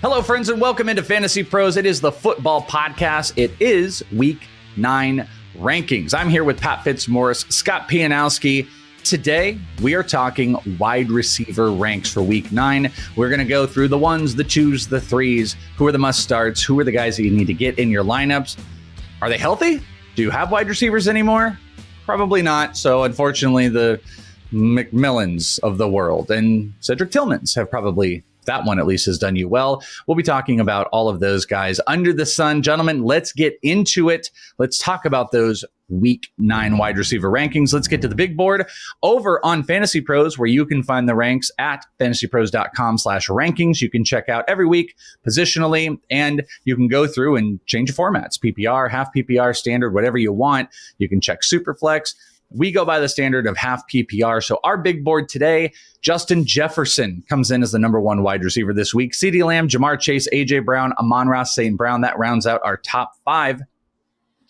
Hello, friends, and welcome into Fantasy Pros. It is the football podcast. It is Week 9 rankings. I'm here with Pat Fitzmaurice, Scott Pianowski. Today, we are talking wide receiver ranks for Week 9. We're going to go through the ones, the twos, the threes. Who are the must-starts? Who are the guys that you need to get in your lineups? Are they healthy? Do you have wide receivers anymore? Probably not. So, unfortunately, the McMillans of the world and Cedric Tillmans have probably, that one at least, has done you well. We'll be talking about all of those guys under the sun. Gentlemen, let's get into it. Let's talk about those Week 9 wide receiver rankings. Let's get to the big board over on Fantasy Pros, where you can find the ranks at fantasypros.com/rankings. You can check out every week positionally, and you can go through and change formats, PPR, half PPR, standard, whatever you want. You can check Superflex. We go by the standard of half PPR. So our big board today, Justin Jefferson comes in as the number 1 wide receiver this week. CeeDee Lamb, Jamar Chase, A.J. Brown, Amon-Ra St. Brown. That rounds out our top 5.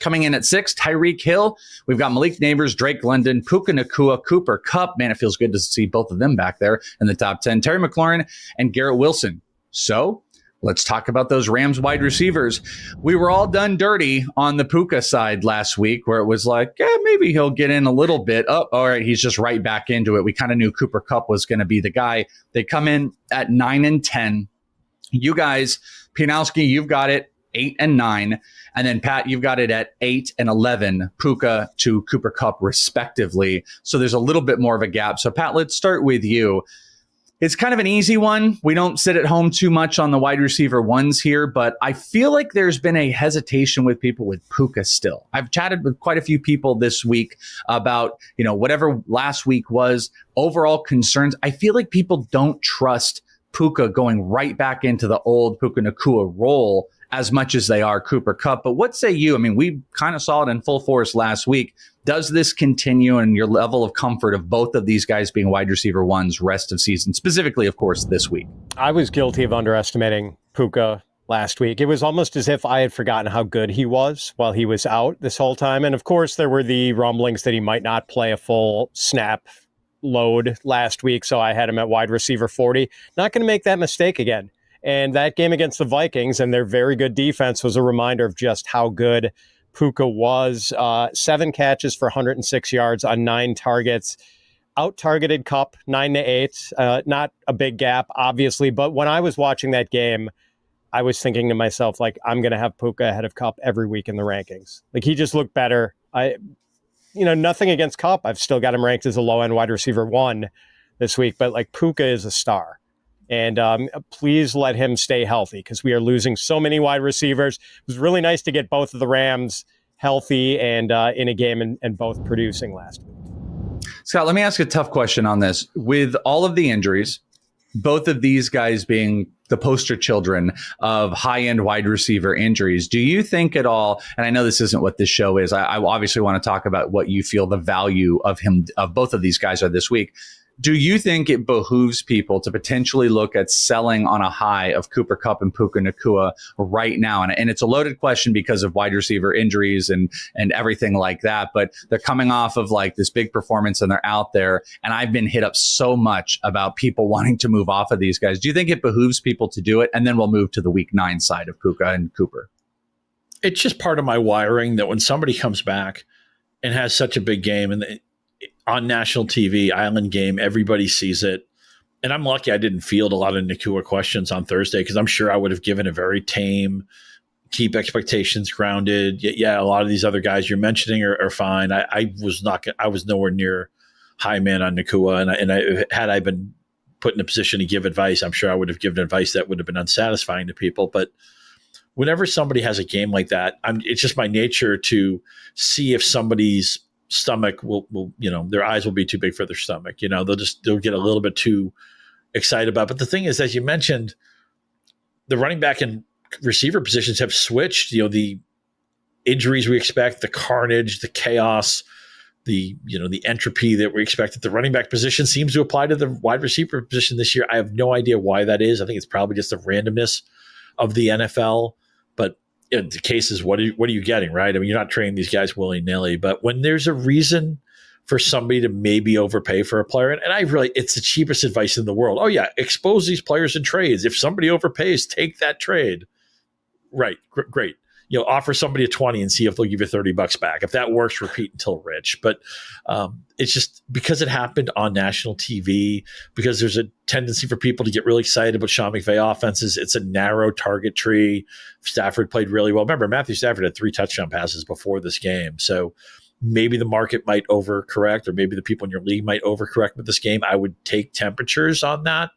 Coming in at 6, Tyreek Hill. We've got Malik Neighbors, Drake London, Puka Nacua, Cooper Kupp. Man, it feels good to see both of them back there in the top 10. Terry McLaurin and Garrett Wilson. So let's talk about those Rams wide receivers. We were all done dirty on the Puka side last week, where it was like, yeah, maybe he'll get in a little bit. Oh, all right, he's just right back into it. We kind of knew Cooper Kupp was going to be the guy. They come in at 9 and 10. You guys, Pianowski, you've got it 8 and 9. And then, Pat, you've got it at 8 and 11, Puka to Cooper Kupp, respectively. So there's a little bit more of a gap. So, Pat, let's start with you. It's kind of an easy one. We don't sit at home too much on the wide receiver ones here, but I feel like there's been a hesitation with people with Puka still. I've chatted with quite a few people this week about, whatever last week was, overall concerns. I feel like people don't trust Puka going right back into the old Puka Nacua role as much as they are Cooper Kupp. But what say you? I mean, we kind of saw it in full force last week. Does this continue in your level of comfort of both of these guys being wide receiver ones rest of season, specifically, of course, this week? I was guilty of underestimating Puka last week. It was almost as if I had forgotten how good he was while he was out this whole time. And of course, there were the rumblings that he might not play a full snap load last week. So I had him at wide receiver 40. Not going to make that mistake again. And that game against the Vikings and their very good defense was a reminder of just how good Puka was. 7 catches for 106 yards on 9 targets. Out-targeted Kupp 9-8. Not a big gap, obviously. But when I was watching that game, I was thinking to myself, like, I'm going to have Puka ahead of Kupp every week in the rankings. Like, he just looked better. Nothing against Kupp. I've still got him ranked as a low-end wide receiver 1 this week. But, like, Puka is a star. And please let him stay healthy because we are losing so many wide receivers. It was really nice to get both of the Rams healthy and in a game and both producing last week. Scott, let me ask a tough question on this. With all of the injuries, both of these guys being the poster children of high-end wide receiver injuries, do you think at all, and I know this isn't what this show is, I obviously want to talk about what you feel the value of both of these guys are this week. Do you think it behooves people to potentially look at selling on a high of Cooper Kupp and Puka Nacua right now? And it's a loaded question because of wide receiver injuries and everything like that. But they're coming off of like this big performance and they're out there. And I've been hit up so much about people wanting to move off of these guys. Do you think it behooves people to do it? And then we'll move to the Week 9 side of Puka and Cooper. It's just part of my wiring that when somebody comes back and has such a big game and on national TV, Island game, everybody sees it. And I'm lucky I didn't field a lot of Nacua questions on Thursday because I'm sure I would have given a very tame, keep expectations grounded. Yeah, a lot of these other guys you're mentioning are fine. I was nowhere near high man on Nacua. And had I been put in a position to give advice, I'm sure I would have given advice that would have been unsatisfying to people. But whenever somebody has a game like that, it's just my nature to see if somebody's stomach will their eyes will be too big for their stomach. They'll get a little bit too excited about it. But the thing is, as you mentioned, the running back and receiver positions have switched. The injuries we expect, the carnage, the chaos, the entropy that we expect at the running back position seems to apply to the wide receiver position this year. I have no idea why that is. I think it's probably just the randomness of the NFL. But the case is, what are you getting, right? I mean, you're not training these guys willy-nilly, but when there's a reason for somebody to maybe overpay for a player. And it's the cheapest advice in the world. Oh yeah, expose these players in trades. If somebody overpays, take that trade. Right. Great. Offer somebody a 20 and see if they'll give you $30 back. If that works, repeat until rich. But it's just because it happened on national TV, because there's a tendency for people to get really excited about Sean McVay offenses. It's a narrow target tree. Stafford played really well. Remember, Matthew Stafford had 3 touchdown passes before this game. So maybe the market might overcorrect, or maybe the people in your league might overcorrect with this game. I would take temperatures on that.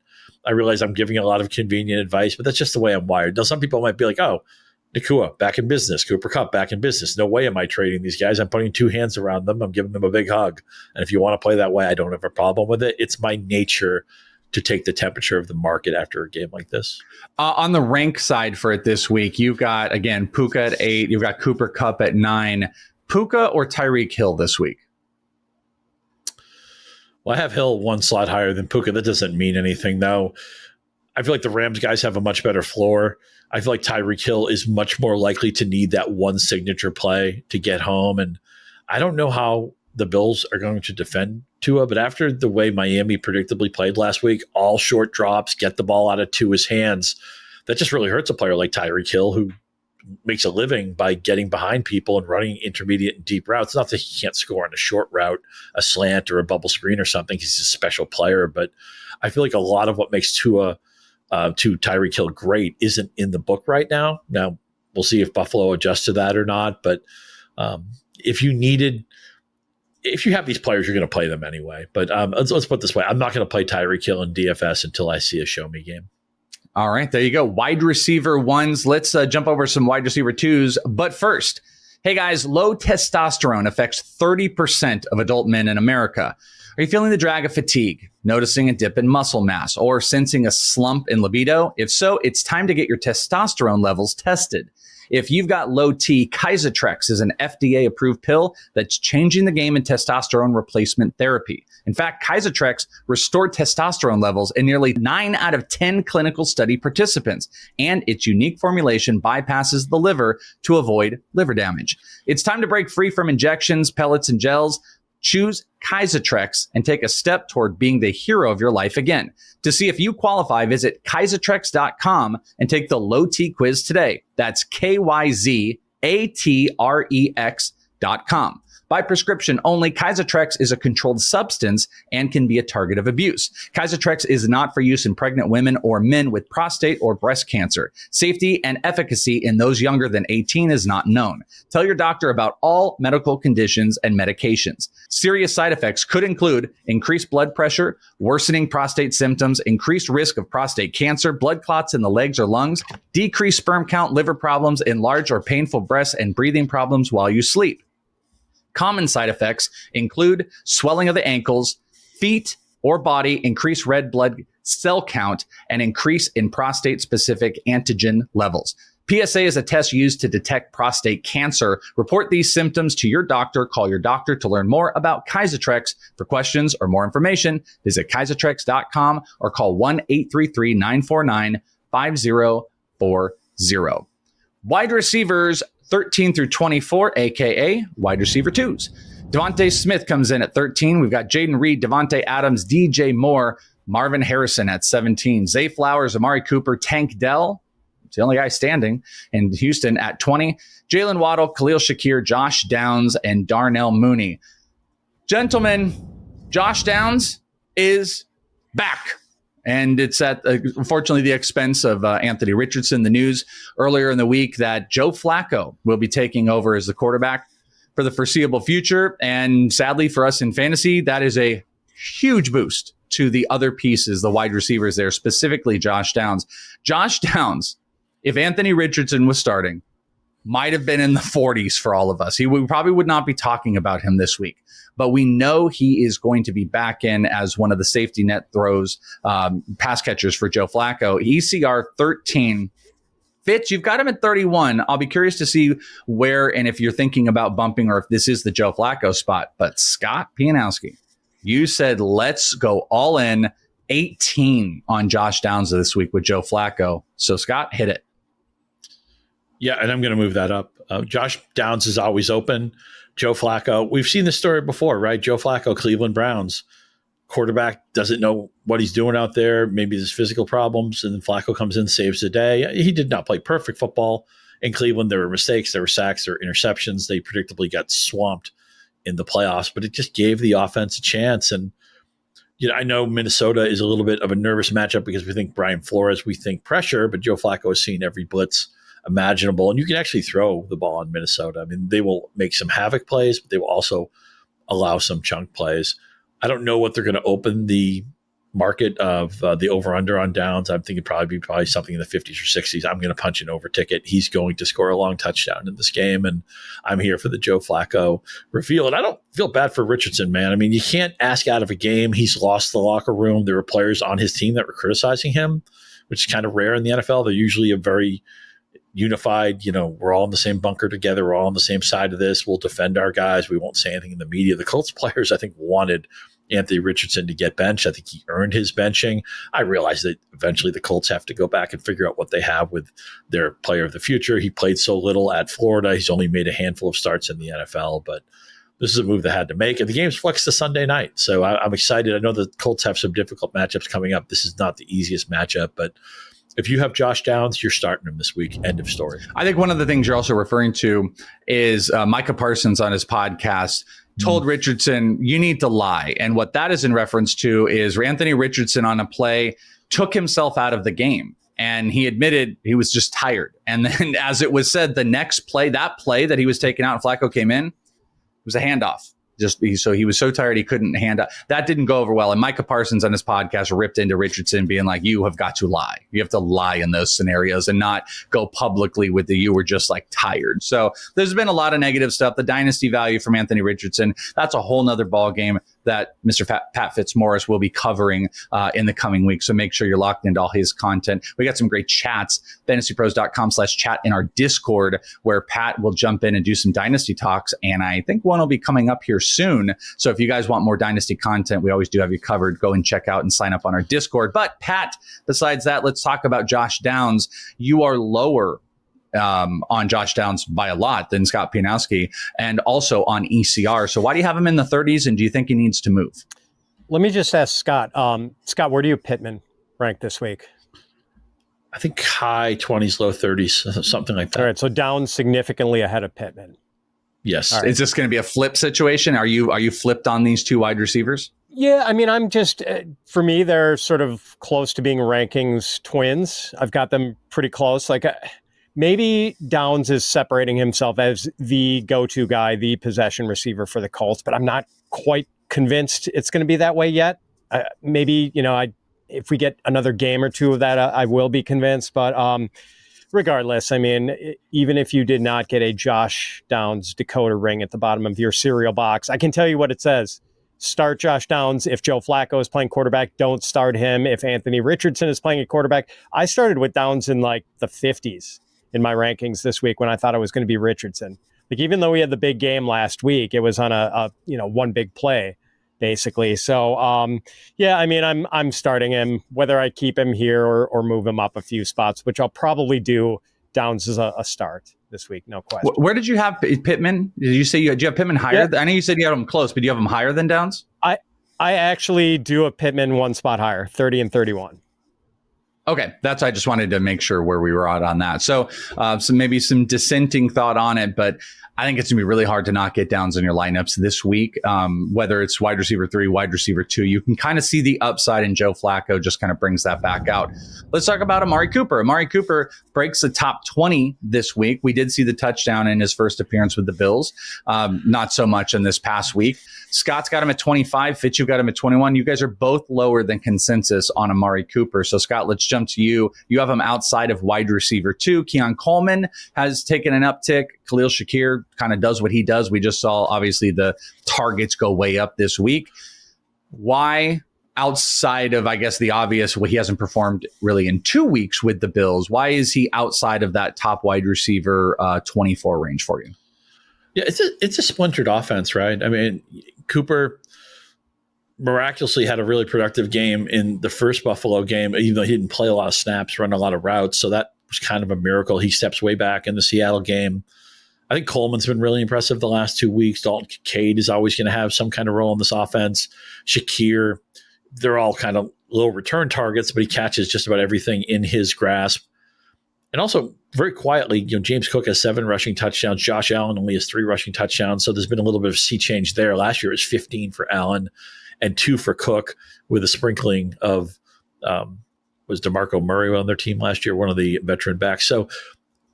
I realize I'm giving a lot of convenient advice, but that's just the way I'm wired. Now, some people might be like, oh, Nacua, back in business. Cooper Kupp, back in business. No way am I trading these guys. I'm putting 2 hands around them. I'm giving them a big hug. And if you want to play that way, I don't have a problem with it. It's my nature to take the temperature of the market after a game like this. On the rank side for it this week, you've got, again, Puka at 8. You've got Cooper Kupp at 9. Puka or Tyreek Hill this week? Well, I have Hill 1 slot higher than Puka. That doesn't mean anything, though. I feel like the Rams guys have a much better floor. I feel like Tyreek Hill is much more likely to need that one signature play to get home. And I don't know how the Bills are going to defend Tua, but after the way Miami predictably played last week, all short drops, get the ball out of Tua's hands, that just really hurts a player like Tyreek Hill, who makes a living by getting behind people and running intermediate and deep routes. Not that he can't score on a short route, a slant or a bubble screen or something. He's a special player, but I feel like a lot of what makes Tua to Tyreek Hill great isn't in the book right now. Now, we'll see if Buffalo adjusts to that or not. But if you have these players, you're going to play them anyway. But let's put it this way. I'm not going to play Tyreek Hill in DFS until I see a show me game. All right, there you go. Wide receiver 1s. Let's jump over some wide receiver 2s. But first, hey guys, low testosterone affects 30% of adult men in America. Are you feeling the drag of fatigue, noticing a dip in muscle mass, or sensing a slump in libido? If so, it's time to get your testosterone levels tested. If you've got low T, Kyzatrex is an FDA-approved pill that's changing the game in testosterone replacement therapy. In fact, Kyzatrex restored testosterone levels in nearly 9 out of 10 clinical study participants, and its unique formulation bypasses the liver to avoid liver damage. It's time to break free from injections, pellets, and gels. Choose Kyzatrex and take a step toward being the hero of your life again. To see if you qualify, visit Kyzatrex.com and take the low T quiz today. That's KYZATREX.com. By prescription only, Kyzatrex is a controlled substance and can be a target of abuse. Kyzatrex is not for use in pregnant women or men with prostate or breast cancer. Safety and efficacy in those younger than 18 is not known. Tell your doctor about all medical conditions and medications. Serious side effects could include increased blood pressure, worsening prostate symptoms, increased risk of prostate cancer, blood clots in the legs or lungs, decreased sperm count, liver problems, enlarged or painful breasts, and breathing problems while you sleep. Common side effects include swelling of the ankles, feet, or body, increased red blood cell count, and increase in prostate-specific antigen levels. PSA is a test used to detect prostate cancer. Report these symptoms to your doctor. Call your doctor to learn more about Kyzatrex. For questions or more information, visit Kyzatrex.com or call 1-833-949-5040. Wide receivers 13 through 24, a.k.a. wide receiver 2s. Devontae Smith comes in at 13. We've got Jaden Reed, Devontae Adams, DJ Moore, Marvin Harrison at 17. Zay Flowers, Amari Cooper, Tank Dell. It's the only guy standing in Houston at 20. Jalen Waddle, Khalil Shakir, Josh Downs, and Darnell Mooney. Gentlemen, Josh Downs is back. And it's at, unfortunately, the expense of Anthony Richardson. The news earlier in the week that Joe Flacco will be taking over as the quarterback for the foreseeable future. And sadly for us in fantasy, that is a huge boost to the other pieces, the wide receivers there, specifically Josh Downs. Josh Downs, if Anthony Richardson was starting, might have been in the 40s for all of us. We probably would not be talking about him this week. But we know he is going to be back in as one of the safety net throws, pass catchers for Joe Flacco. ECR 13. Fitz, you've got him at 31. I'll be curious to see where and if you're thinking about bumping or if this is the Joe Flacco spot. But Scott Pianowski, you said let's go all in 18 on Josh Downs this week with Joe Flacco. So Scott, hit it. Yeah, and I'm going to move that up. Josh Downs is always open. Joe Flacco, we've seen this story before, right? Joe Flacco, Cleveland Browns, quarterback doesn't know what he's doing out there. Maybe there's physical problems, and then Flacco comes in, saves the day. He did not play perfect football in Cleveland. There were mistakes, there were sacks, there were interceptions. They predictably got swamped in the playoffs, but it just gave the offense a chance. And I know Minnesota is a little bit of a nervous matchup because we think Brian Flores, we think pressure, but Joe Flacco has seen every blitz imaginable, and you can actually throw the ball on Minnesota. I mean, they will make some havoc plays, but they will also allow some chunk plays. I don't know what they're going to open the market of the over-under on Downs. I'm thinking probably something in the 50s or 60s. I'm going to punch an over ticket. He's going to score a long touchdown in this game, and I'm here for the Joe Flacco reveal. And I don't feel bad for Richardson, man. I mean, you can't ask out of a game. He's lost the locker room. There were players on his team that were criticizing him, which is kind of rare in the NFL. They're usually a very unified, we're all in the same bunker together. We're all on the same side of this. We'll defend our guys. We won't say anything in the media. The Colts players, I think, wanted Anthony Richardson to get benched. I think he earned his benching. I realize that eventually the Colts have to go back and figure out what they have with their player of the future. He played so little at Florida. He's only made a handful of starts in the NFL, but this is a move they had to make. And the game's flexed to Sunday night. So I'm excited. I know the Colts have some difficult matchups coming up. This is not the easiest matchup, but if you have Josh Downs, you're starting him this week. End of story. I think one of the things you're also referring to is Micah Parsons on his podcast told Richardson, you need to lie. And what that is in reference to is Anthony Richardson on a play took himself out of the game. And he admitted he was just tired. And then, as it was said, the next play, that play that he was taken out and Flacco came in, it was a handoff. So he was so tired he couldn't hand up. That didn't go over well. And Micah Parsons on his podcast ripped into Richardson being like, you have got to lie. You have to lie in those scenarios and not go publicly with you were just like tired. So there's been a lot of negative stuff. The dynasty value from Anthony Richardson, that's a whole nother ball game that Mr. Pat Fitzmaurice will be covering in the coming weeks. So make sure you're locked into all his content. We got some great chats, fantasypros.com/chat in our Discord, where Pat will jump in and do some dynasty talks. And I think one will be coming up here soon. So if you guys want more dynasty content, we always do have you covered. Go and check out and sign up on our Discord. But Pat, besides that, let's talk about Josh Downs. You are lower on Josh Downs by a lot than Scott Pianowski, and also on ECR. So why do you have him in the 30s, and do you think he needs to move? Let me just ask Scott. Scott, where do you Pittman rank this week? I think high 20s, low 30s, something like that. All right, so Downs significantly ahead of Pittman. Yes. Right. Is this going to be a flip situation? Are you flipped on these two wide receivers? Yeah, I mean, I'm just, for me, they're sort of close to being rankings twins. I've got them pretty close. Like, maybe Downs is separating himself as the go-to guy, the possession receiver for the Colts, but I'm not quite convinced it's going to be that way yet. Maybe, if we get another game or two of that, I will be convinced. But regardless, I mean, even if you did not get a Josh Downs Dakota ring at the bottom of your cereal box, I can tell you what it says. Start Josh Downs. If Joe Flacco is playing quarterback, don't start him. If Anthony Richardson is playing a quarterback, I started with Downs in like the 50s. In my rankings this week when I thought it was going to be Richardson. Like, even though we had the big game last week, it was on a one big play, basically. So, yeah, I mean, I'm starting him, whether I keep him here or move him up a few spots, which I'll probably do. Downs as a start this week, no question. Where did you have Pittman? Did you say did you have Pittman higher? Yeah. I know you said you had him close, but do you have him higher than Downs? I actually do a Pittman one spot higher, 30 and 31. Okay, I just wanted to make sure where we were at on that. So maybe some dissenting thought on it, but I think it's going to be really hard to not get Downs in your lineups this week, whether it's wide receiver 3, wide receiver 2. You can kind of see the upside in Joe Flacco, just kind of brings that back out. Let's talk about Amari Cooper. Amari Cooper breaks the top 20 this week. We did see the touchdown in his first appearance with the Bills. Not so much in this past week. Scott's got him at 25. Fitz, you got him at 21. You guys are both lower than consensus on Amari Cooper. So, Scott, let's jump to you. You have him outside of wide receiver 2. Keon Coleman has taken an uptick. Khalil Shakir kind of does what he does. We just saw, obviously, the targets go way up this week. Why, outside of, I guess, the obvious, well, he hasn't performed really in 2 weeks with the Bills, why is he outside of that top wide receiver 24 range for you? Yeah, it's a splintered offense, right? I mean, Cooper miraculously had a really productive game in the first Buffalo game, even though he didn't play a lot of snaps, run a lot of routes. So that was kind of a miracle. He steps way back in the Seattle game. I think Coleman's been really impressive the last 2 weeks. Dalton Kincaid is always going to have some kind of role in this offense. Shakir, they're all kind of low return targets, but he catches just about everything in his grasp. And also, very quietly, James Cook has 7 rushing touchdowns. Josh Allen only has 3 rushing touchdowns. So there's been a little bit of sea change there. Last year it was 15 for Allen and 2 for Cook, with a sprinkling of was DeMarco Murray on their team last year, one of the veteran backs. So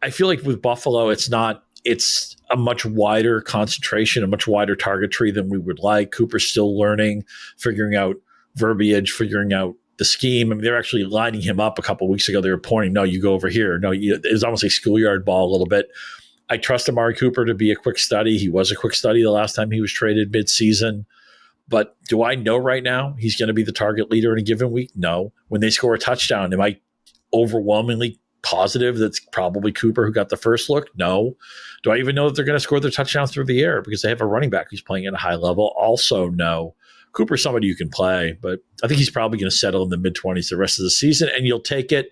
I feel like with Buffalo, it's a much wider concentration, a much wider target tree than we would like. Cooper's still learning, figuring out verbiage, figuring out the scheme. I mean, they're actually lining him up a couple of weeks ago. They were pointing, no, you go over here. No, it was almost like schoolyard ball a little bit. I trust Amari Cooper to be a quick study. He was a quick study the last time he was traded midseason. But do I know right now he's going to be the target leader in a given week? No. When they score a touchdown, am I overwhelmingly positive that's probably Cooper who got the first look? No. Do I even know that they're going to score their touchdowns through the air because they have a running back who's playing at a high level? Also, no. Cooper's somebody you can play, but I think he's probably going to settle in the mid-20s the rest of the season, and you'll take it.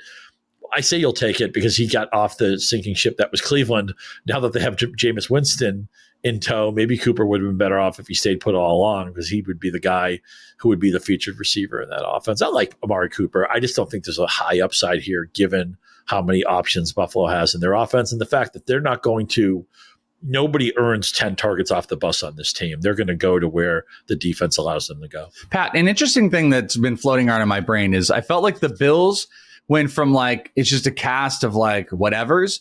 I say you'll take it because he got off the sinking ship that was Cleveland. Now that they have Jameis Winston in tow, maybe Cooper would have been better off if he stayed put all along, because he would be the guy who would be the featured receiver in that offense. I like Amari Cooper. I just don't think there's a high upside here given how many options Buffalo has in their offense and the fact that they're not going to – nobody earns 10 targets off the bus on this team. They're going to go to where the defense allows them to go. Pat, an interesting thing that's been floating around in my brain is I felt like the Bills went from like it's just a cast of like whatevers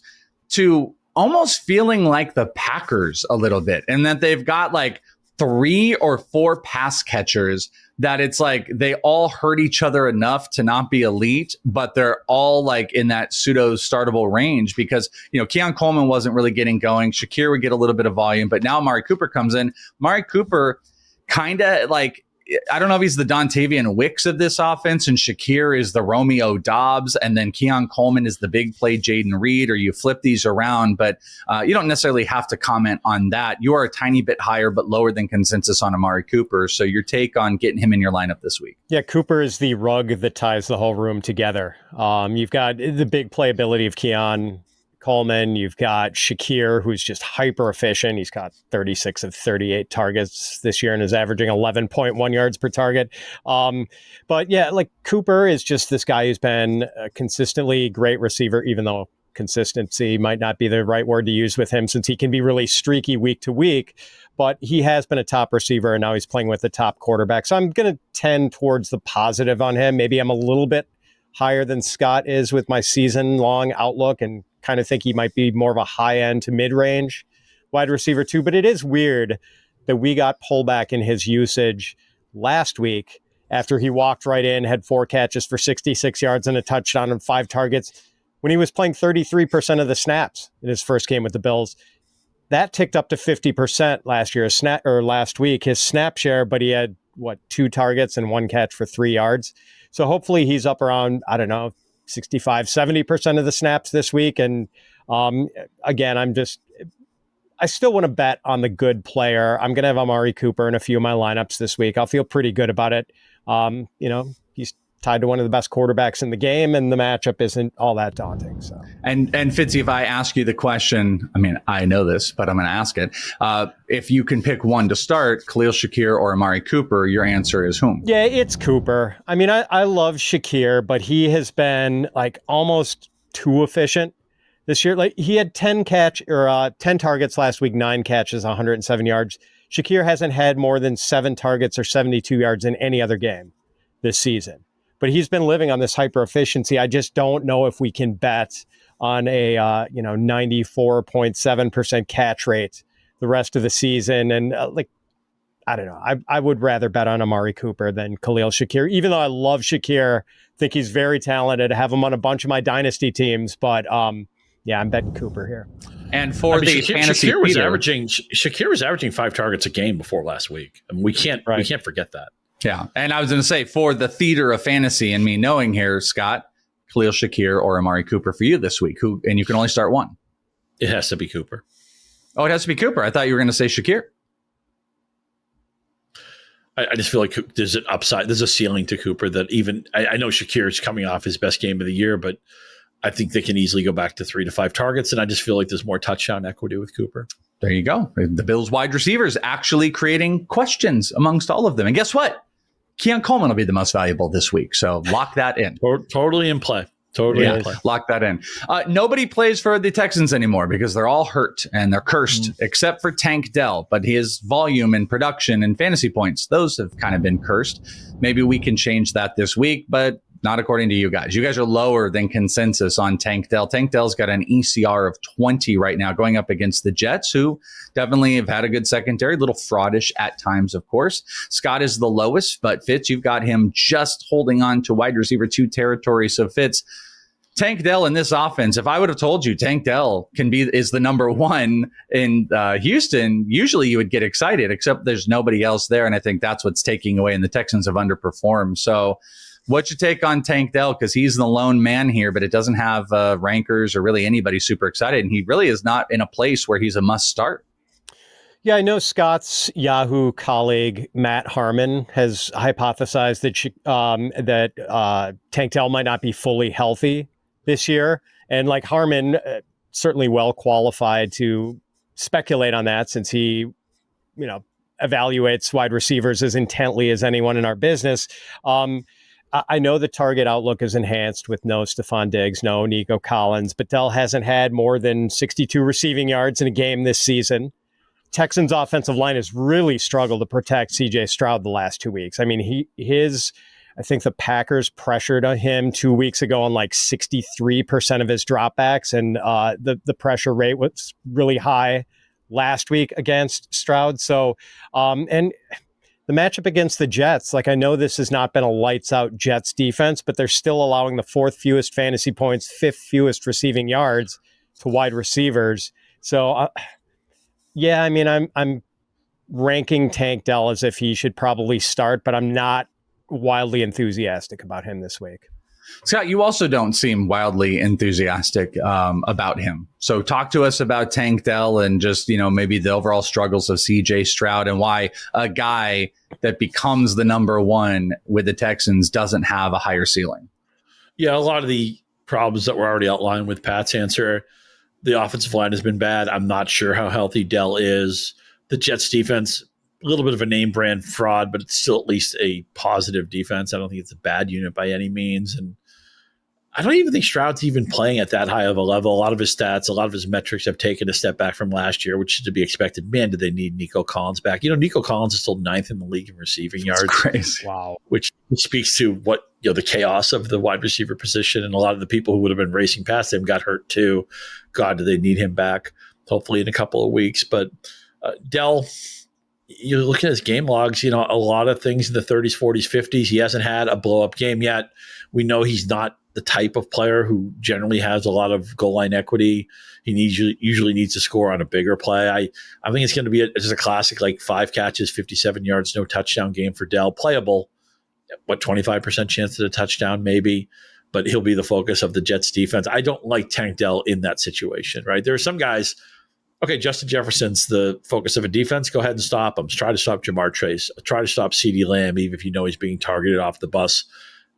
to almost feeling like the Packers a little bit, and that they've got like 3 or 4 pass catchers that it's like they all hurt each other enough to not be elite, but they're all like in that pseudo startable range because, Keon Coleman wasn't really getting going. Shakir would get a little bit of volume, but now Amari Cooper comes in. Amari Cooper kind of like, I don't know if he's the Dontavian Wicks of this offense, and Shakir is the Romeo Dobbs, and then Keon Coleman is the big play Jaden Reed, or you flip these around, but you don't necessarily have to comment on that. You are a tiny bit higher, but lower than consensus on Amari Cooper. So your take on getting him in your lineup this week? Yeah, Cooper is the rug that ties the whole room together. You've got the big playability of Keon Coleman. You've got Shakir, who's just hyper efficient. He's got 36 of 38 targets this year and is averaging 11.1 yards per target. But yeah, like Cooper is just this guy who's been a consistently great receiver, even though consistency might not be the right word to use with him since he can be really streaky week to week. But he has been a top receiver and now he's playing with the top quarterback. So I'm going to tend towards the positive on him. Maybe I'm a little bit higher than Scott is with my season-long outlook and kind of think he might be more of a high-end to mid-range wide receiver too. But it is weird that we got pullback in his usage last week after he walked right in, had 4 catches for 66 yards and a touchdown and 5 targets when he was playing 33% of the snaps in his first game with the Bills. That ticked up to 50% last week, his snap share, but he had 2 targets and 1 catch for 3 yards. So hopefully he's up around, 65, 70% of the snaps this week. And again, I still want to bet on the good player. I'm going to have Amari Cooper in a few of my lineups this week. I'll feel pretty good about it. He's tied to one of the best quarterbacks in the game, and the matchup isn't all that daunting. So, and Fitzy, if I ask you the question, I know this, but I'm going to ask it. If you can pick one to start, Khalil Shakir or Amari Cooper, your answer is whom? Yeah, it's Cooper. I love Shakir, but he has been like almost too efficient this year. Like he had 10 targets last week, 9 catches, 107 yards. Shakir hasn't had more than 7 targets or 72 yards in any other game this season. But he's been living on this hyper efficiency. I just don't know if we can bet on a 94.7% catch rate the rest of the season. And I don't know. I would rather bet on Amari Cooper than Khalil Shakir, even though I love Shakir. Think he's very talented. I have him on a bunch of my dynasty teams, but I'm betting Cooper here. And for the fantasy, Shakir was averaging 5 targets a game before last week. We can't forget that. Yeah. And I was going to say, for the theater of fantasy and me knowing here, Scott, Khalil Shakir or Amari Cooper for you this week, and you can only start one. It has to be Cooper. Oh, it has to be Cooper. I thought you were going to say Shakir. I just feel like there's an upside. There's a ceiling to Cooper that even I know Shakir is coming off his best game of the year, but I think they can easily go back to 3 to 5 targets, and I just feel like there's more touchdown equity with Cooper. There you go. The Bills wide receivers actually creating questions amongst all of them. And guess what? Keon Coleman will be the most valuable this week. So lock that in. Totally in play. Totally in play. Lock that in. Nobody plays for the Texans anymore because they're all hurt and they're cursed, except for Tank Dell. But his volume and production and fantasy points, those have kind of been cursed. Maybe we can change that this week, but not according to you guys. You guys are lower than consensus on Tank Dell. Tank Dell's got an ECR of 20 right now going up against the Jets, who definitely have had a good secondary, a little fraudish at times, of course. Scott is the lowest, but Fitz, you've got him just holding on to wide receiver 2 territory. So Fitz, Tank Dell in this offense, if I would have told you Tank Dell is the number 1 in Houston, usually you would get excited, except there's nobody else there. And I think that's what's taking away, and the Texans have underperformed. So what's your take on Tank Dell? Because he's the lone man here, but it doesn't have rankers or really anybody super excited. And he really is not in a place where he's a must start. Yeah, I know Scott's Yahoo colleague, Matt Harmon, has hypothesized that Tank Dell might not be fully healthy this year. And like Harmon, certainly well qualified to speculate on that, since he, evaluates wide receivers as intently as anyone in our business. I know the target outlook is enhanced with no Stephon Diggs, no Nico Collins, but Dell hasn't had more than 62 receiving yards in a game this season. Texans offensive line has really struggled to protect CJ Stroud the last 2 weeks. I mean, I think the Packers pressured him 2 weeks ago on like 63% of his dropbacks, and the pressure rate was really high last week against Stroud. So, and the matchup against the Jets, like I know this has not been a lights out Jets defense, but they're still allowing the 4th fewest fantasy points, 5th fewest receiving yards to wide receivers. So, I'm ranking Tank Dell as if he should probably start, but I'm not wildly enthusiastic about him this week. Scott, you also don't seem wildly enthusiastic about him. So talk to us about Tank Dell and just, maybe the overall struggles of CJ Stroud and why a guy that becomes the number 1 with the Texans doesn't have a higher ceiling. Yeah, a lot of the problems that were already outlined with Pat's answer. The offensive line has been bad. I'm not sure how healthy Dell is. The Jets defense, a little bit of a name brand fraud, but it's still at least a positive defense. I don't think it's a bad unit by any means. And I don't even think Stroud's even playing at that high of a level. A lot of his stats, a lot of his metrics have taken a step back from last year, which is to be expected. Man, do they need Nico Collins back? Nico Collins is still 9th in the league in receiving yards. That's crazy. Wow. Which speaks to what, the chaos of the wide receiver position, and a lot of the people who would have been racing past him got hurt too. God, do they need him back? Hopefully in a couple of weeks. But Dell, you look at his game logs, a lot of things in the 30s, 40s, 50s. He hasn't had a blow-up game yet. We know he's not the type of player who generally has a lot of goal line equity. He usually needs to score on a bigger play. I think it's going to be just a classic, like 5 catches, 57 yards, no touchdown game for Dell. Playable, 25% chance at a touchdown maybe, but he'll be the focus of the Jets defense. I don't like Tank Dell in that situation, right? There are some guys, okay, Justin Jefferson's the focus of a defense. Go ahead and stop him. Try to stop Jamar Chase. Try to stop CeeDee Lamb, even if you know he's being targeted off the bus.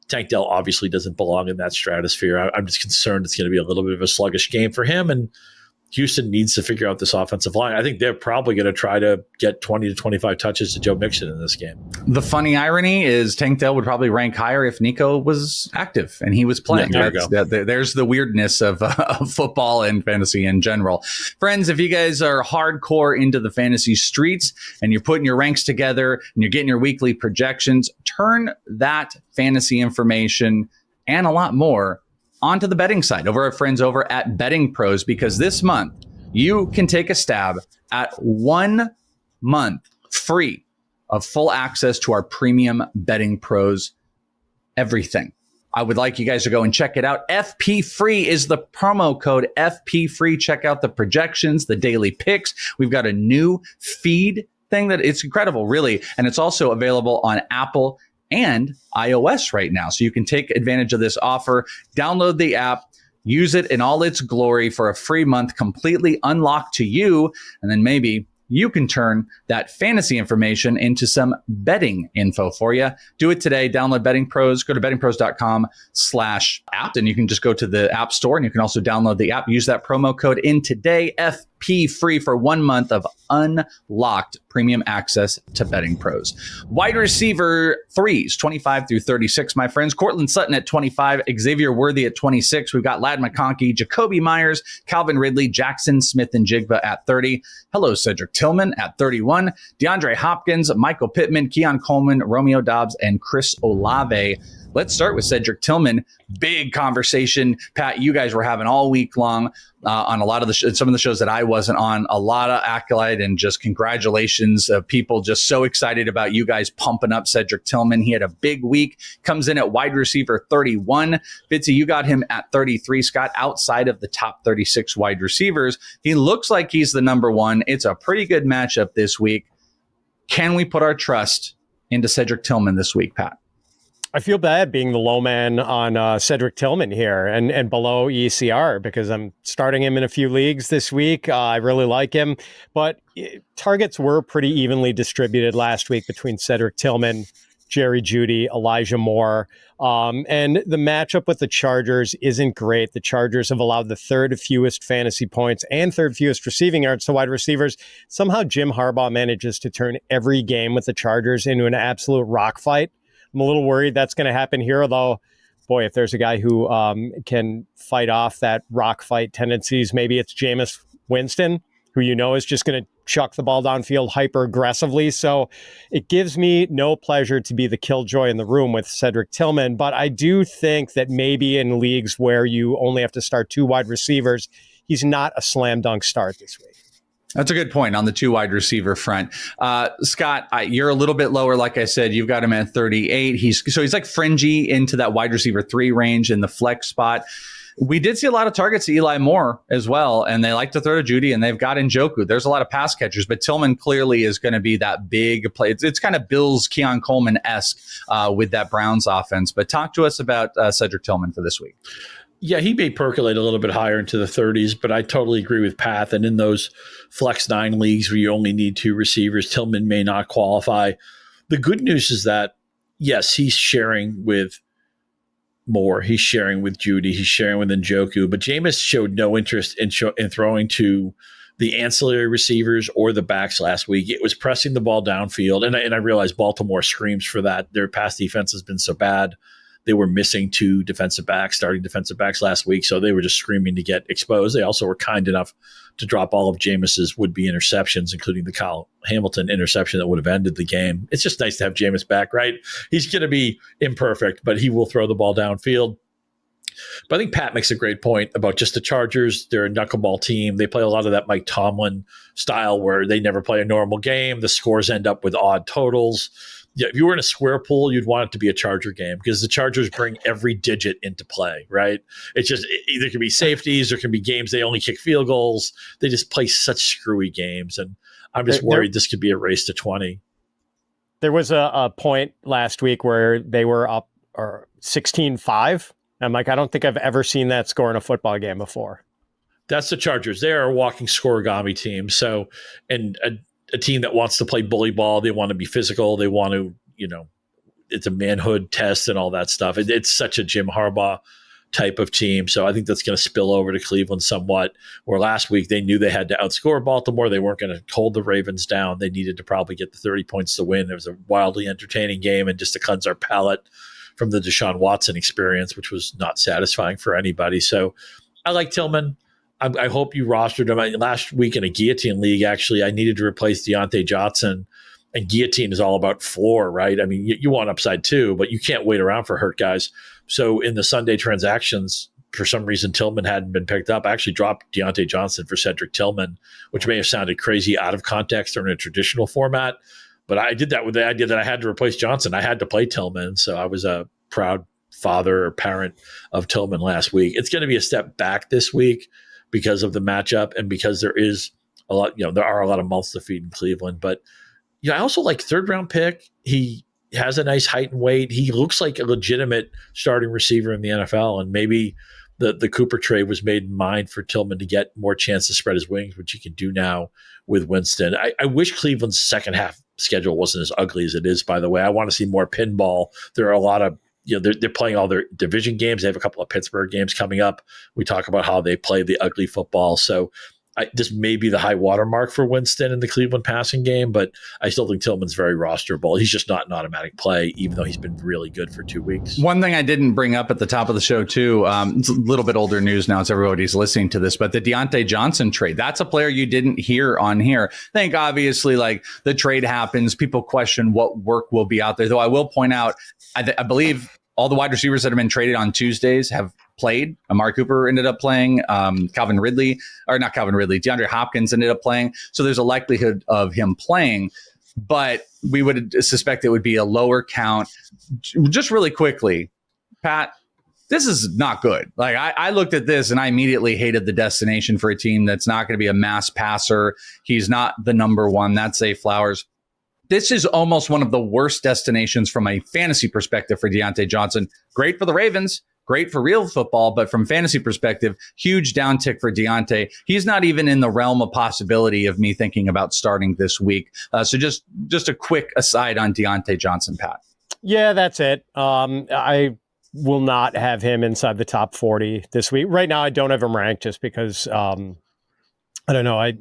Tank Dell obviously doesn't belong in that stratosphere. I'm just concerned it's going to be a little bit of a sluggish game for him, and Houston needs to figure out this offensive line. I think they're probably going to try to get 20 to 25 touches to Joe Mixon in this game. The funny irony is Tank Dell would probably rank higher if Nico was active and he was playing. Yeah, there's the weirdness of football and fantasy in general. Friends, if you guys are hardcore into the fantasy streets and you're putting your ranks together and you're getting your weekly projections, turn that fantasy information and a lot more onto the betting side over our friends over at Betting Pros, because this month you can take a stab at 1 month free of full access to our premium Betting Pros everything. I would like you guys to go and check it out. FP Free is the promo code. FP Free. Check out the projections, the daily picks. We've got a new feed thing that it's incredible, really. And it's also available on Apple and iOS right now. So you can take advantage of this offer, download the app, use it in all its glory for a free month, completely unlocked to you. And then maybe you can turn that fantasy information into some betting info for you. Do it today. Download Betting Pros. Go to bettingpros.com/app, and you can just go to the App Store, and you can also download the app. Use that promo code in today, FP free, for 1 month of unlocked premium access to Betting Pros. Wide receiver threes, 25 through 36, my friends. Cortland Sutton at 25, Xavier Worthy at 26. We've got Ladd McConkey, Jacoby Myers, Calvin Ridley, Jackson Smith-Njigba at 30. Hello, Cedric Tillman at 31. DeAndre Hopkins, Michael Pittman, Keon Coleman, Romeo Doubs, and Chris Olave. Let's start with Cedric Tillman. Big conversation, Pat, you guys were having all week long on a lot of some of the shows that I wasn't on. A lot of accolade and just congratulations. People just so excited about you guys pumping up Cedric Tillman. He had a big week. Comes in at wide receiver 31. Fitzy, you got him at 33. Scott, outside of the top 36 wide receivers, he looks like he's the number one. It's a pretty good matchup this week. Can we put our trust into Cedric Tillman this week, Pat? I feel bad being the low man on Cedric Tillman here and below ECR because I'm starting him in a few leagues this week. I really like him, but targets were pretty evenly distributed last week between Cedric Tillman, Jerry Jeudy, Elijah Moore. And the matchup with the Chargers isn't great. The Chargers have allowed the third fewest fantasy points and third fewest receiving yards to wide receivers. Somehow Jim Harbaugh manages to turn every game with the Chargers into an absolute rock fight. I'm a little worried that's going to happen here, although, boy, if there's a guy who can fight off that rock fight tendencies, maybe it's Jameis Winston, who is just going to chuck the ball downfield hyper aggressively. So it gives me no pleasure to be the killjoy in the room with Cedric Tillman, but I do think that maybe in leagues where you only have to start 2 wide receivers, he's not a slam dunk start this week. That's a good point on the 2 wide receiver front. Scott, you're a little bit lower. Like I said, you've got him at 38. He's like fringy into that wide receiver 3 range in the flex spot. We did see a lot of targets to Eli Moore as well, and they like to throw to Jeudy, and they've got Njoku. There's a lot of pass catchers, but Tillman clearly is going to be that big play. It's kind of Bills Keon Coleman-esque with that Browns offense. But talk to us about Cedric Tillman for this week. Yeah, he may percolate a little bit higher into the 30s, but I totally agree with Pat. And in those flex 9 leagues where you only need 2 receivers, Tillman may not qualify. The good news is that, yes, he's sharing with Moore. He's sharing with Jeudy. He's sharing with Njoku. But Jameis showed no interest in throwing to the ancillary receivers or the backs last week. It was pressing the ball downfield. And I realize Baltimore screams for that. Their pass defense has been so bad. They were missing 2 starting defensive backs last week, so they were just screaming to get exposed. They also were kind enough to drop all of Jameis's would-be interceptions, including the Kyle Hamilton interception that would have ended the game. It's just nice to have Jameis back, right? He's going to be imperfect, but he will throw the ball downfield. But I think Pat makes a great point about just the Chargers. They're a knuckleball team. They play a lot of that Mike Tomlin style where they never play a normal game. The scores end up with odd totals. Yeah, if you were in a square pool, you'd want it to be a Charger game because the Chargers bring every digit into play, right? It's just either can be safeties or can be games they only kick field goals. They just play such screwy games, and I'm just worried this could be a race to 20. There was a point last week where they were up 16-5. I'm like, I don't think I've ever seen that score in a football game before. That's the Chargers. They are a walking scoregami team. So, and a team that wants to play bully ball. They want to be physical. They want to, it's a manhood test and all that stuff. It's such a Jim Harbaugh type of team. So I think that's going to spill over to Cleveland somewhat, where last week they knew they had to outscore Baltimore. They weren't going to hold the Ravens down. They needed to probably get the 30 points to win. It was a wildly entertaining game, and just to cleanse our palate from the Deshaun Watson experience, which was not satisfying for anybody. So I like Tillman. I hope you rostered him. Last week in a guillotine league, actually, I needed to replace Diontae Johnson, and guillotine is all about floor, right? I mean, you want upside too, but you can't wait around for hurt guys. So in the Sunday transactions, for some reason, Tillman hadn't been picked up. I actually dropped Diontae Johnson for Cedric Tillman, which may have sounded crazy out of context or in a traditional format, but I did that with the idea that I had to replace Johnson. I had to play Tillman, so I was a proud father or parent of Tillman last week. It's going to be a step back this week because of the matchup and because there is a lot, there are a lot of mouths to feed in Cleveland. But I also like 3rd round pick. He has a nice height and weight. He looks like a legitimate starting receiver in the NFL, and maybe the Cooper trade was made in mind for Tillman to get more chance to spread his wings, which he can do now with Winston. I wish Cleveland's second half schedule wasn't as ugly as it is, by the way. I want to see more pinball. There are a lot of, they're playing all their division games. They have a couple of Pittsburgh games coming up. We talk about how they play the ugly football. So this may be the high watermark for Winston in the Cleveland passing game, but I still think Tillman's very rosterable. He's just not an automatic play, even though he's been really good for 2 weeks. One thing I didn't bring up at the top of the show, too, it's a little bit older news now as everybody's listening to this, but the Diontae Johnson trade, that's a player you didn't hear on here. I think, obviously, like the trade happens, people question what work will be out there, though I will point out, I believe all the wide receivers that have been traded on Tuesdays have played. Amari Cooper ended up playing. DeAndre Hopkins ended up playing. So there's a likelihood of him playing, but we would suspect it would be a lower count. Just really quickly, Pat, this is not good. Like I looked at this and I immediately hated the destination for a team that's not going to be a mass passer. He's not the number one. That's Zay Flowers. This is almost one of the worst destinations from a fantasy perspective for Diontae Johnson. Great for the Ravens, great for real football, but from fantasy perspective, huge downtick for Diontae. He's not even in the realm of possibility of me thinking about starting this week. So just a quick aside on Diontae Johnson, Pat. Yeah, that's it. I will not have him inside the top 40 this week. Right now, I don't have him ranked just because I don't know.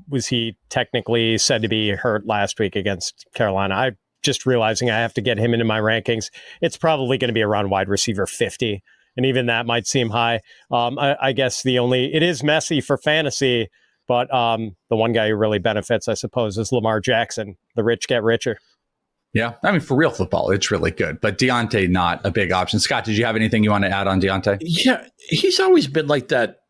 Was he technically said to be hurt last week against Carolina? I just realizing I have to get him into my rankings. It's probably going to be around wide receiver 50. And even that might seem high. I guess it is messy for fantasy, but the one guy who really benefits, I suppose, is Lamar Jackson. The rich get richer. Yeah. I mean, for real football, it's really good. But Diontae, not a big option. Scott, did you have anything you want to add on Diontae? Yeah, he's always been like that.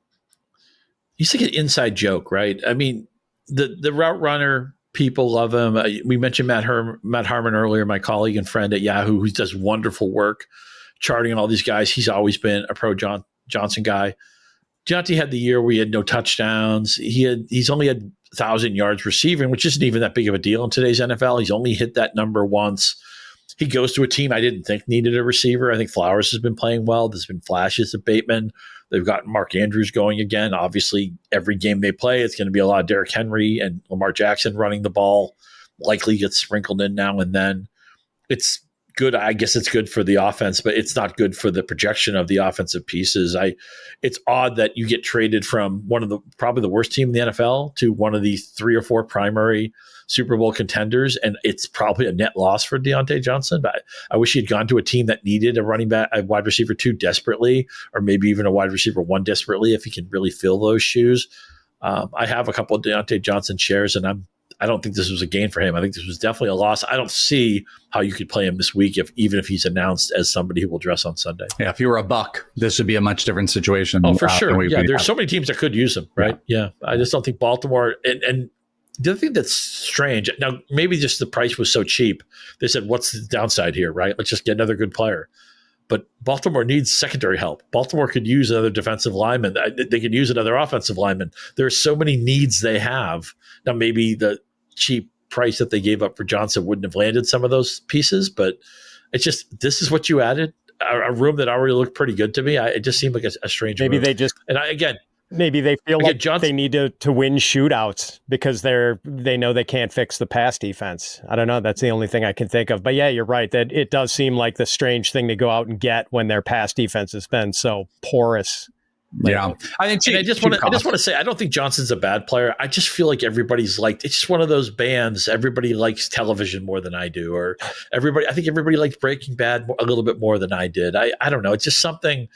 He's like an inside joke, right? I mean, the route runner, people love him. We mentioned Matt Harmon earlier, my colleague and friend at Yahoo, who does wonderful work charting all these guys. He's always been a pro Johnson guy. Diontae had the year where he had no touchdowns. He's only had 1,000 yards receiving, which isn't even that big of a deal in today's NFL. He's only hit that number once. He goes to a team I didn't think needed a receiver. I think Flowers has been playing well. There's been flashes of Bateman. They've got Mark Andrews going again. Obviously, every game they play, it's going to be a lot of Derrick Henry and Lamar Jackson running the ball. Likely gets sprinkled in now and then. It's good. I guess it's good for the offense, but it's not good for the projection of the offensive pieces. It's odd that you get traded from one of probably the worst team in the NFL to one of the 3 or 4 primary Super Bowl contenders, and it's probably a net loss for Diontae Johnson. But I wish he had gone to a team that needed a running back, a wide receiver 2 desperately, or maybe even a wide receiver 1 desperately, if he can really fill those shoes. I have a couple of Diontae Johnson shares, and I don't think this was a gain for him. I think this was definitely a loss. I don't see how you could play him this week even if he's announced as somebody who will dress on Sunday. Yeah, if you were a buck, this would be a much different situation. Oh, for sure. Yeah, there's so many teams that could use him, right? Yeah. I just don't think Baltimore and the other thing that's strange, now maybe just the price was so cheap, they said, what's the downside here, right? Let's just get another good player. But Baltimore needs secondary help. Baltimore could use another defensive lineman. They could use another offensive lineman. There are so many needs they have. Now, maybe the cheap price that they gave up for Johnson wouldn't have landed some of those pieces, but it's just, this is what you added? A room that already looked pretty good to me. It just seemed like a strange Maybe room. they just... Maybe they feel like they need to win shootouts because they know they can't fix the pass defense. I don't know. That's the only thing I can think of. But yeah, you're right. That it does seem like the strange thing to go out and get when their pass defense has been so porous. Yeah. I just want to say, I don't think Johnson's a bad player. I just feel like everybody's it's just one of those bands. Everybody likes television more than I do, or I think everybody liked Breaking Bad a little bit more than I did. I don't know. It's just something.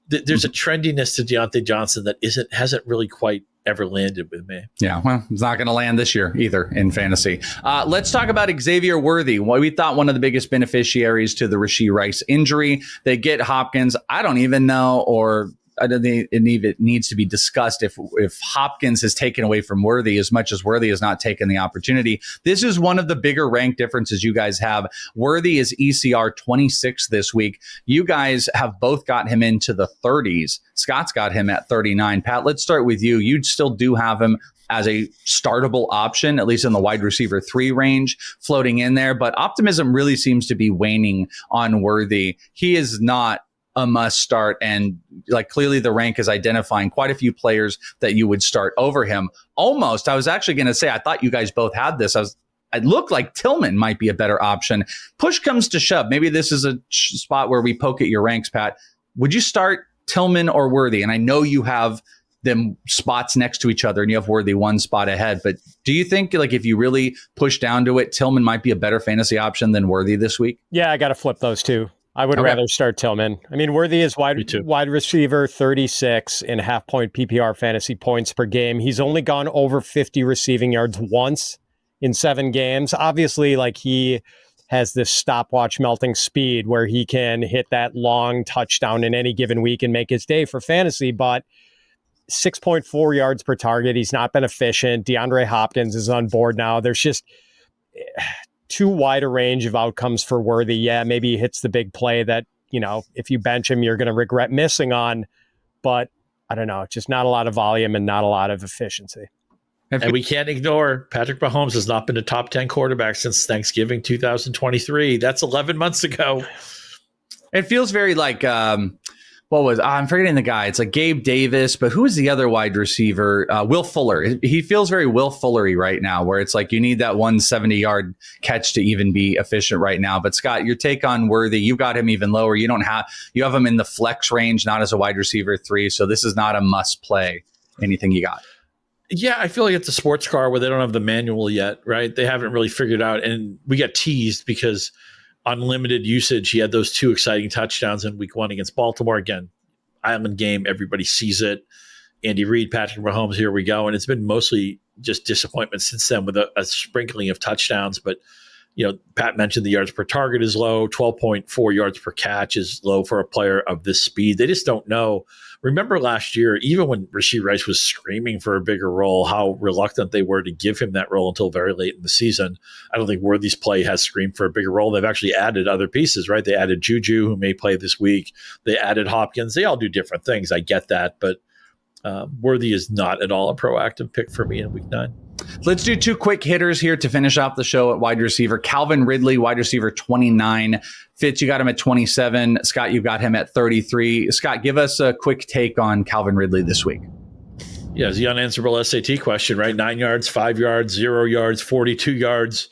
There's a trendiness to Diontae Johnson that hasn't really quite ever landed with me. Yeah, well, it's not going to land this year either in fantasy. Let's talk about Xavier Worthy. Well, we thought one of the biggest beneficiaries to the Rashee Rice injury. They get Hopkins. I don't even know, or I don't think it needs to be discussed if Hopkins is taken away from Worthy as much as Worthy has not taken the opportunity. This is one of the bigger rank differences you guys have. Worthy is ECR 26 this week. You guys have both got him into the 30s. Scott's got him at 39. Pat, let's start with you. You still do have him as a startable option, at least in the wide receiver 3 range, floating in there. But optimism really seems to be waning on Worthy. He is not a must start. And like clearly the rank is identifying quite a few players that you would start over him. Almost, I was actually going to say, I thought you guys both had this. It looked like Tillman might be a better option. Push comes to shove. Maybe this is a spot where we poke at your ranks, Pat. Would you start Tillman or Worthy? And I know you have them spots next to each other and you have Worthy one spot ahead, but do you think like if you really push down to it, Tillman might be a better fantasy option than Worthy this week? Yeah, I got to flip those two. I would rather start Tillman. I mean, Worthy is wide receiver 36 in half-point PPR fantasy points per game. He's only gone over 50 receiving yards once in 7 games. Obviously, like he has this stopwatch melting speed where he can hit that long touchdown in any given week and make his day for fantasy, but 6.4 yards per target. He's not been efficient. DeAndre Hopkins is on board now. There's just too wide a range of outcomes for Worthy. Yeah, maybe he hits the big play that, if you bench him, you're going to regret missing on. But I don't know, just not a lot of volume and not a lot of efficiency. And we can't ignore Patrick Mahomes has not been a top 10 quarterback since Thanksgiving 2023. That's 11 months ago. It feels very like, I'm forgetting the guy. It's like Gabe Davis, but who is the other wide receiver? Will Fuller. He feels very Will Fullery right now, where it's like you need that 170-yard catch to even be efficient right now. But Scott, your take on Worthy, you got him even lower. You have him in the flex range, not as a wide receiver 3. So this is not a must play. Anything you got? Yeah, I feel like it's a sports car where they don't have the manual yet, right? They haven't really figured out. And we got teased because on limited usage, he had those 2 exciting touchdowns in week 1 against Baltimore. Again, island game, everybody sees it. Andy Reid, Patrick Mahomes, here we go. And it's been mostly just disappointment since then with a sprinkling of touchdowns. But, Pat mentioned the yards per target is low. 12.4 yards per catch is low for a player of this speed. They just don't know. Remember last year, even when Rashee Rice was screaming for a bigger role, how reluctant they were to give him that role until very late in the season. I don't think Worthy's play has screamed for a bigger role. They've actually added other pieces, right? They added Juju, who may play this week. They added Hopkins. They all do different things. I get that, but Worthy is not at all a proactive pick for me in week 9. Let's do 2 quick hitters here to finish off the show at wide receiver. Calvin Ridley, wide receiver 29. Fitz, you got him at 27. Scott, you got him at 33. Scott, give us a quick take on Calvin Ridley this week. Yeah, it's the unanswerable SAT question, right? 9 yards, 5 yards, 0 yards, 42 yards,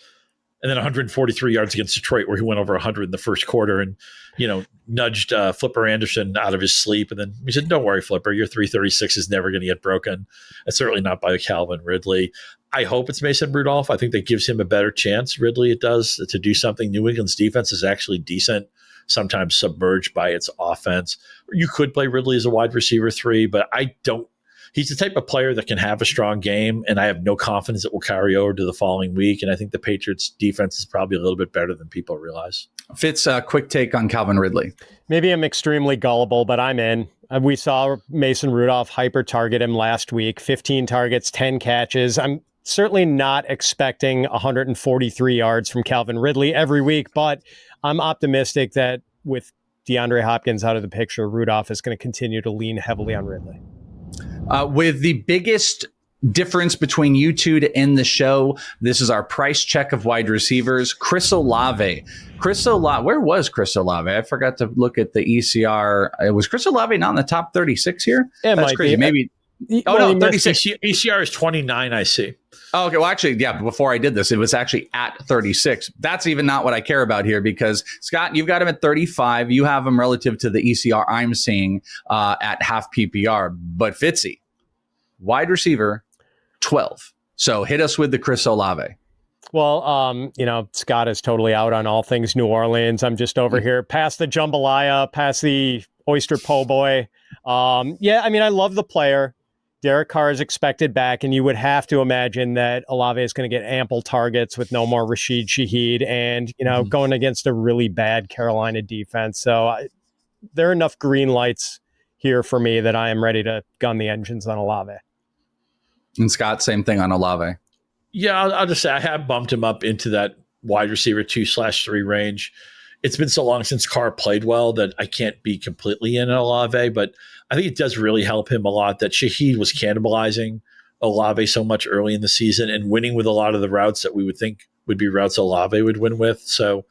and then 143 yards against Detroit, where he went over 100 in the first quarter and, nudged Flipper Anderson out of his sleep. And then he said, don't worry, Flipper, your 336 is never going to get broken. And certainly not by Calvin Ridley. I hope it's Mason Rudolph. I think that gives him a better chance, Ridley, it does, to do something. New England's defense is actually decent, sometimes submerged by its offense. You could play Ridley as a wide receiver 3, but he's the type of player that can have a strong game, and I have no confidence it will carry over to the following week. And I think the Patriots defense is probably a little bit better than people realize. Fitz, a quick take on Calvin Ridley. Maybe I'm extremely gullible, but I'm in. We saw Mason Rudolph hyper target him last week, 15 targets, 10 catches. I'm certainly not expecting 143 yards from Calvin Ridley every week, but I'm optimistic that with DeAndre Hopkins out of the picture, Rudolph is going to continue to lean heavily on Ridley. With the biggest difference between you two to end the show, this is our price check of wide receivers. Chris Olave. Where was Chris Olave? I forgot to look at the ECR. Was Chris Olave not in the top 36 here? That's crazy. Maybe. No, 36. ECR is 29, I see. Oh, okay. Well, actually, yeah, before I did this, it was actually at 36. That's even not what I care about here because, Scott, you've got him at 35. You have him relative to the ECR I'm seeing at half PPR. But Fitzy, wide receiver, 12. So hit us with the Chris Olave. Well, Scott is totally out on all things New Orleans. I'm just over here past the jambalaya, past the oyster po' boy. I love the player. Derek Carr is expected back, and you would have to imagine that Olave is going to get ample targets with no more Rashid Shaheed and, going against a really bad Carolina defense. So there are enough green lights here for me that I am ready to gun the engines on Olave. And Scott, same thing on Olave. Yeah, I'll just say I have bumped him up into that wide receiver 2/3 range. It's been so long since Carr played well that I can't be completely in Olave, but I think it does really help him a lot that Shaheed was cannibalizing Olave so much early in the season and winning with a lot of the routes that we would think would be routes Olave would win with. So,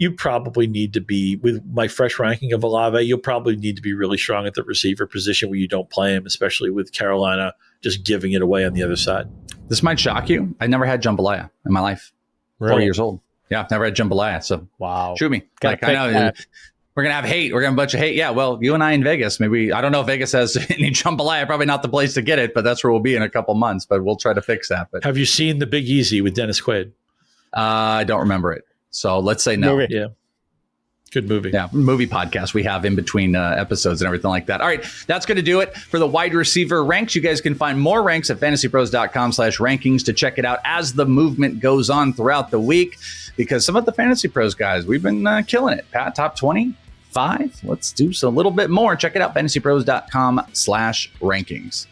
you probably need to be, with my fresh ranking of Olave, you'll probably need to be really strong at the receiver position where you don't play him, especially with Carolina just giving it away on the other side. This might shock you. I never had jambalaya in my life. Really? 4 years old. Yeah, I've never had jambalaya. So Wow. shoot me. Gotta Like, I know that. we're going to have hate. We're going to have a bunch of hate. Yeah, well, you and I in Vegas, maybe, I don't know if Vegas has any jambalaya, probably not the place to get it, but that's where we'll be in a couple months, but we'll try to fix that. But Have you seen The Big Easy with Dennis Quaid? I don't remember it. So let's say no. Movie. Yeah. Good movie. Yeah, movie podcast we have in between episodes and everything like that. All right, that's going to do it for the wide receiver ranks. You guys can find more ranks at fantasypros.com/rankings to check it out as the movement goes on throughout the week, because some of the Fantasy Pros guys, we've been killing it. Pat, top 25? Let's do a little bit more. Check it out, fantasypros.com/rankings.